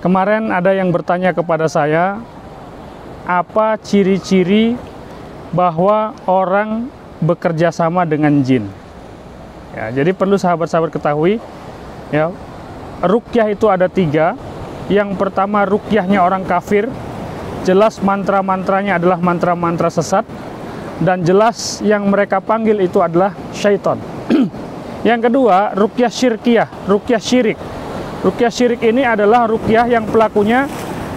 Kemarin ada yang bertanya kepada saya, apa ciri-ciri bahwa orang bekerja sama dengan jin? Ya, jadi perlu sahabat-sahabat ketahui, ya, ruqyah itu ada 3. Yang pertama, ruqyahnya orang kafir, jelas mantra-mantranya adalah mantra-mantra sesat, dan jelas yang mereka panggil itu adalah syaitan. Yang kedua, ruqyah syirkiyah, ruqyah syirik. Ruqyah syirik ini adalah ruqyah yang pelakunya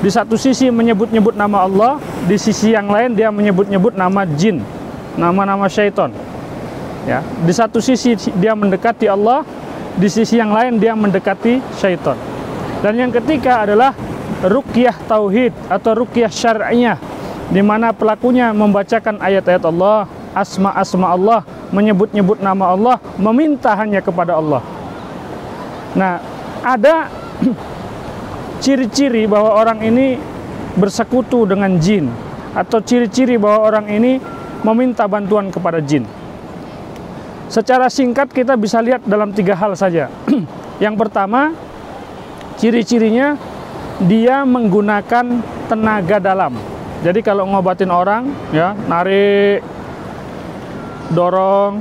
di satu sisi menyebut-nyebut nama Allah, di sisi yang lain dia menyebut-nyebut nama jin, nama-nama syaitan. Ya, di satu sisi dia mendekati Allah, di sisi yang lain dia mendekati syaitan. Dan yang ketiga adalah ruqyah tauhid atau ruqyah syar'iyah, di mana pelakunya membacakan ayat-ayat Allah, asma-asma Allah, menyebut-nyebut nama Allah, meminta hanya kepada Allah. Nah, ada ciri-ciri bahwa orang ini bersekutu dengan jin, atau ciri-ciri bahwa orang ini meminta bantuan kepada jin. Secara singkat kita bisa lihat dalam 3 hal saja. Yang pertama, ciri-cirinya dia menggunakan tenaga dalam. Jadi kalau ngobatin orang, ya, narik, dorong,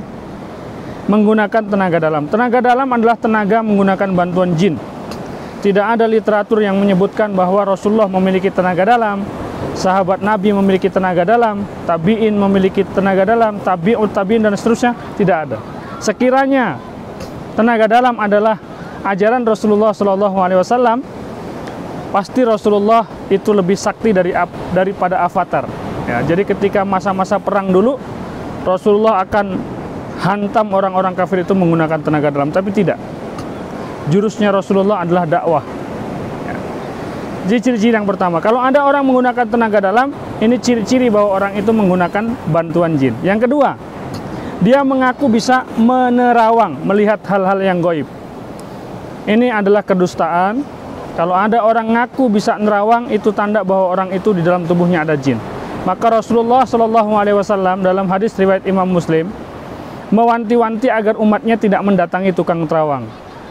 menggunakan tenaga dalam. Tenaga dalam adalah tenaga menggunakan bantuan jin. Tidak ada literatur yang menyebutkan bahwa Rasulullah memiliki tenaga dalam, sahabat Nabi memiliki tenaga dalam, tabi'in memiliki tenaga dalam, tabi'ut tabi'in dan seterusnya, tidak ada. Sekiranya tenaga dalam adalah ajaran Rasulullah SAW, pasti Rasulullah itu lebih sakti daripada avatar. Ya, jadi ketika masa-masa perang dulu, Rasulullah akan hantam orang-orang kafir itu menggunakan tenaga dalam, tapi tidak. Jurusnya Rasulullah adalah dakwah. Ya. Jadi ciri-ciri yang pertama, kalau ada orang menggunakan tenaga dalam, ini ciri-ciri bahwa orang itu menggunakan bantuan jin. Yang kedua, dia mengaku bisa menerawang, melihat hal-hal yang gaib. Ini adalah kedustaan. Kalau ada orang ngaku bisa nerawang, itu tanda bahwa orang itu di dalam tubuhnya ada jin. Maka Rasulullah SAW dalam hadis riwayat Imam Muslim mewanti-wanti agar umatnya tidak mendatangi tukang terawang.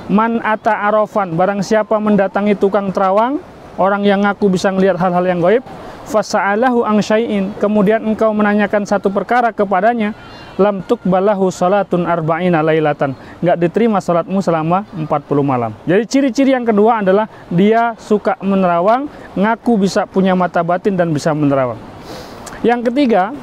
Man ata arafan, barang siapa mendatangi tukang terawang, orang yang ngaku bisa melihat hal-hal yang gaib, fasa'alahu ang syai'in, kemudian engkau menanyakan satu perkara kepadanya, lam tuqbalahu salatun arba'ina lailatan, enggak diterima salatmu selama 40 malam. Jadi ciri-ciri yang kedua adalah dia suka menerawang, ngaku bisa punya mata batin dan bisa menerawang. Yang ketiga,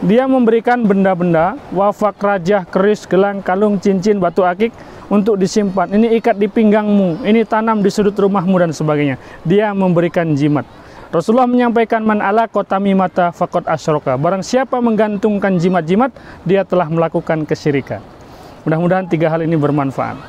dia memberikan benda-benda, wafak, rajah, keris, gelang, kalung, cincin, batu akik untuk disimpan. Ini ikat di pinggangmu, ini tanam di sudut rumahmu dan sebagainya. Dia memberikan jimat. Rasulullah menyampaikan, man ala qatamimata faqad asyroka. Barang siapa menggantungkan jimat-jimat, dia telah melakukan kesyirikan. Mudah-mudahan 3 hal ini bermanfaat.